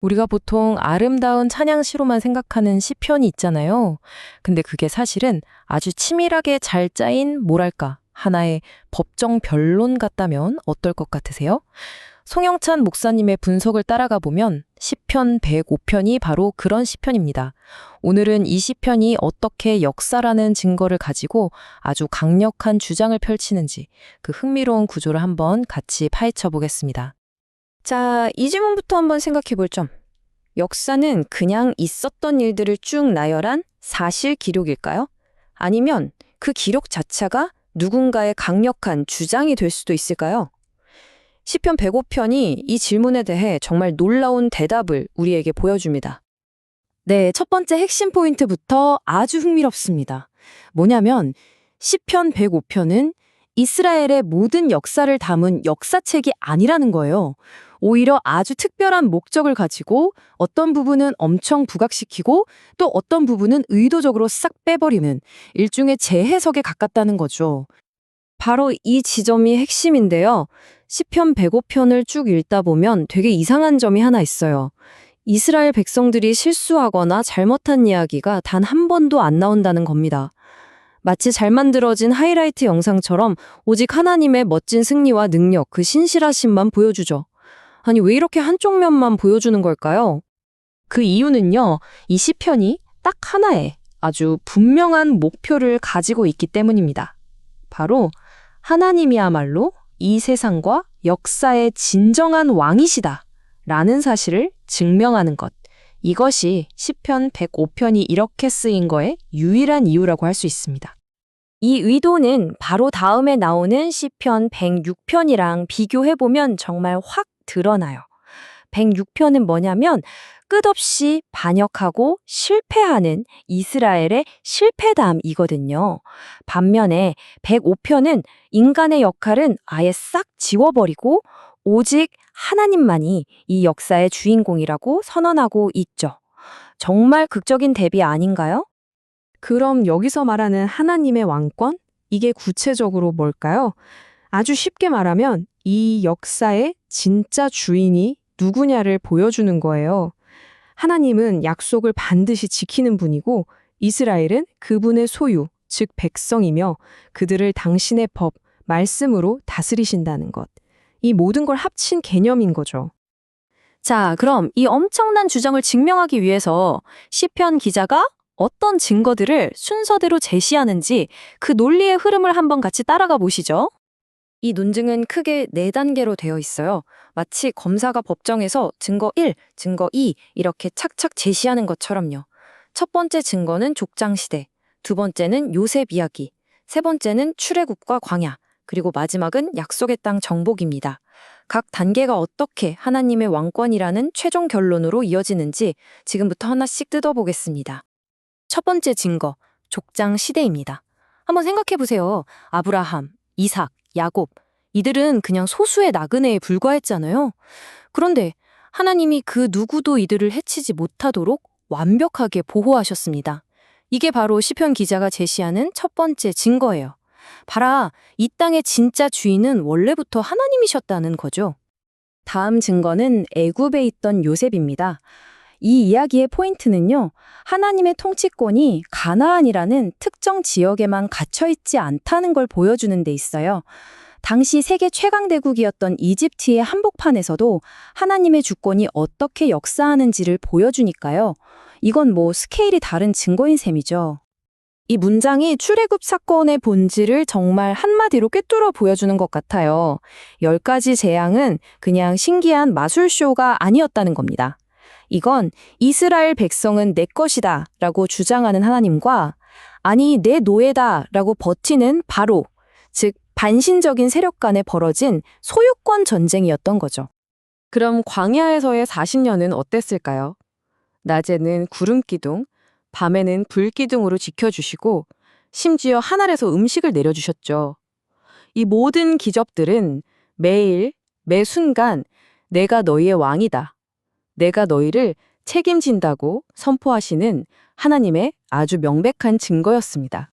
우리가 보통 아름다운 찬양시로만 생각하는 시편이 있잖아요. 근데 그게 사실은 아주 치밀하게 잘 짜인 뭐랄까 하나의 법정 변론 같다면 어떨 것 같으세요? 송영찬 목사님의 분석을 따라가 보면 시편 105편이 바로 그런 시편입니다. 오늘은 이 시편이 어떻게 역사라는 증거를 가지고 아주 강력한 주장을 펼치는지 그 흥미로운 구조를 한번 같이 파헤쳐 보겠습니다. 자, 이 질문부터 한번 생각해 볼 점. 역사는 그냥 있었던 일들을 쭉 나열한 사실 기록일까요? 아니면 그 기록 자체가 누군가의 강력한 주장이 될 수도 있을까요? 시편 105편이 이 질문에 대해 정말 놀라운 대답을 우리에게 보여줍니다. 네, 첫 번째 핵심 포인트부터 아주 흥미롭습니다. 뭐냐면 시편 105편은 이스라엘의 모든 역사를 담은 역사책이 아니라는 거예요. 오히려 아주 특별한 목적을 가지고 어떤 부분은 엄청 부각시키고 또 어떤 부분은 의도적으로 싹 빼버리는 일종의 재해석에 가깝다는 거죠. 바로 이 지점이 핵심인데요. 시편 105편을 쭉 읽다 보면 되게 이상한 점이 하나 있어요. 이스라엘 백성들이 실수하거나 잘못한 이야기가 단 한 번도 안 나온다는 겁니다. 마치 잘 만들어진 하이라이트 영상처럼 오직 하나님의 멋진 승리와 능력, 그 신실하심만 보여주죠. 아니, 왜 이렇게 한쪽 면만 보여주는 걸까요? 그 이유는요, 이 시편이 딱 하나의 아주 분명한 목표를 가지고 있기 때문입니다. 바로 하나님이야말로 이 세상과 역사의 진정한 왕이시다 라는 사실을 증명하는 것. 이것이 시편 105편이 이렇게 쓰인 거의 유일한 이유라고 할 수 있습니다. 이 의도는 바로 다음에 나오는 시편 106편이랑 비교해보면 정말 확 드러나요. 106편은 뭐냐면 끝없이 반역하고 실패하는 이스라엘의 실패담이거든요. 반면에 105편은 인간의 역할은 아예 싹 지워버리고 오직 하나님만이 이 역사의 주인공이라고 선언하고 있죠. 정말 극적인 대비 아닌가요? 그럼 여기서 말하는 하나님의 왕권? 이게 구체적으로 뭘까요? 아주 쉽게 말하면 이 역사의 진짜 주인이 누구냐를 보여주는 거예요. 하나님은 약속을 반드시 지키는 분이고 이스라엘은 그분의 소유, 즉 백성이며 그들을 당신의 법, 말씀으로 다스리신다는 것. 이 모든 걸 합친 개념인 거죠. 자, 그럼 이 엄청난 주장을 증명하기 위해서 시편 기자가 어떤 증거들을 순서대로 제시하는지 그 논리의 흐름을 한번 같이 따라가 보시죠. 이 논증은 크게 4단계로 되어 있어요. 마치 검사가 법정에서 증거 1, 증거 2 이렇게 착착 제시하는 것처럼요. 첫 번째 증거는 족장시대, 두 번째는 요셉 이야기, 세 번째는 출애굽과 광야, 그리고 마지막은 약속의 땅 정복입니다. 각 단계가 어떻게 하나님의 왕권이라는 최종 결론으로 이어지는지 지금부터 하나씩 뜯어보겠습니다. 첫 번째 증거, 족장 시대입니다. 한번 생각해 보세요. 아브라함, 이삭, 야곱, 이들은 그냥 소수의 나그네에 불과했잖아요. 그런데 하나님이 그 누구도 이들을 해치지 못하도록 완벽하게 보호하셨습니다. 이게 바로 시편 기자가 제시하는 첫 번째 증거예요. 봐라, 이 땅의 진짜 주인은 원래부터 하나님이셨다는 거죠. 다음 증거는 애굽에 있던 요셉입니다. 이 이야기의 포인트는요, 하나님의 통치권이 가나안이라는 특정 지역에만 갇혀있지 않다는 걸 보여주는 데 있어요. 당시 세계 최강대국이었던 이집트의 한복판에서도 하나님의 주권이 어떻게 역사하는지를 보여주니까요. 이건 뭐 스케일이 다른 증거인 셈이죠. 이 문장이 출애굽 사건의 본질을 정말 한마디로 꿰뚫어 보여주는 것 같아요. 10가지 재앙은 그냥 신기한 마술쇼가 아니었다는 겁니다. 이건 이스라엘 백성은 내 것이다 라고 주장하는 하나님과 아니 내 노예다 라고 버티는 바로, 즉 반신적인 세력 간에 벌어진 소유권 전쟁이었던 거죠. 그럼 광야에서의 40년은 어땠을까요? 낮에는 구름 기둥, 밤에는 불 기둥으로 지켜주시고 심지어 하늘에서 음식을 내려주셨죠. 이 모든 기적들은 매일, 매 순간 내가 너희의 왕이다, 내가 너희를 책임진다고 선포하시는 하나님의 아주 명백한 증거였습니다.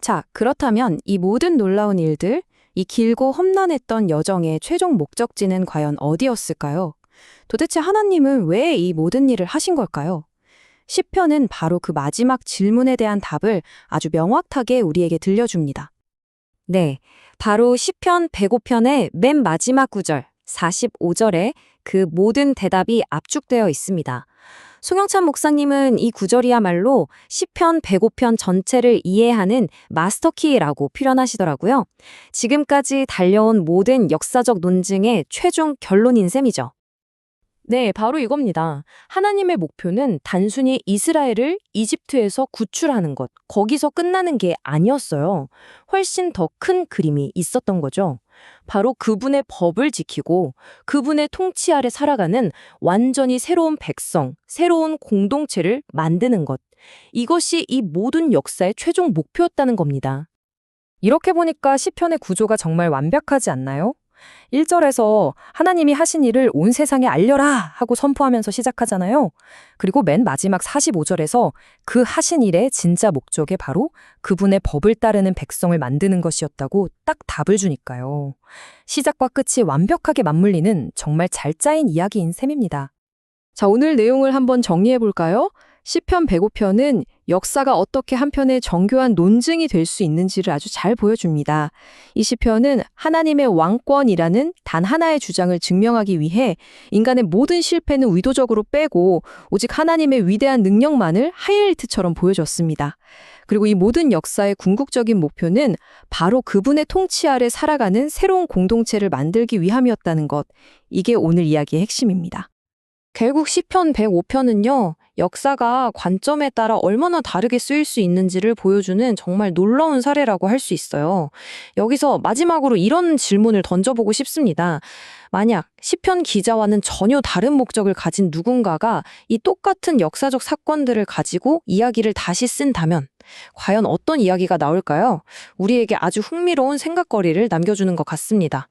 자, 그렇다면 이 모든 놀라운 일들, 이 길고 험난했던 여정의 최종 목적지는 과연 어디였을까요? 도대체 하나님은 왜 이 모든 일을 하신 걸까요? 시편은 바로 그 마지막 질문에 대한 답을 아주 명확하게 우리에게 들려줍니다. 네, 바로 시편 105편의 맨 마지막 구절 45절에 그 모든 대답이 압축되어 있습니다. 송영찬 목사님은 이 구절이야말로 시편 105편 전체를 이해하는 마스터키라고 표현하시더라고요. 지금까지 달려온 모든 역사적 논증의 최종 결론인 셈이죠. 네, 바로 이겁니다. 하나님의 목표는 단순히 이스라엘을 이집트에서 구출하는 것, 거기서 끝나는 게 아니었어요. 훨씬 더 큰 그림이 있었던 거죠. 바로 그분의 법을 지키고 그분의 통치 아래 살아가는 완전히 새로운 백성, 새로운 공동체를 만드는 것. 이것이 이 모든 역사의 최종 목표였다는 겁니다. 이렇게 보니까 시편의 구조가 정말 완벽하지 않나요? 1절에서 하나님이 하신 일을 온 세상에 알려라 하고 선포하면서 시작하잖아요. 그리고 맨 마지막 45절에서 그 하신 일의 진짜 목적에 바로 그분의 법을 따르는 백성을 만드는 것이었다고 딱 답을 주니까요. 시작과 끝이 완벽하게 맞물리는 정말 잘 짜인 이야기인 셈입니다. 자, 오늘 내용을 한번 정리해 볼까요? 시편 105편은 역사가 어떻게 한편의 정교한 논증이 될 수 있는지를 아주 잘 보여줍니다. 이 시편은 하나님의 왕권이라는 단 하나의 주장을 증명하기 위해 인간의 모든 실패는 의도적으로 빼고 오직 하나님의 위대한 능력만을 하이라이트처럼 보여줬습니다. 그리고 이 모든 역사의 궁극적인 목표는 바로 그분의 통치 아래 살아가는 새로운 공동체를 만들기 위함이었다는 것. 이게 오늘 이야기의 핵심입니다. 결국 시편 105편은요, 역사가 관점에 따라 얼마나 다르게 쓰일 수 있는지를 보여주는 정말 놀라운 사례라고 할 수 있어요. 여기서 마지막으로 이런 질문을 던져보고 싶습니다. 만약 시편 기자와는 전혀 다른 목적을 가진 누군가가 이 똑같은 역사적 사건들을 가지고 이야기를 다시 쓴다면 과연 어떤 이야기가 나올까요? 우리에게 아주 흥미로운 생각거리를 남겨주는 것 같습니다.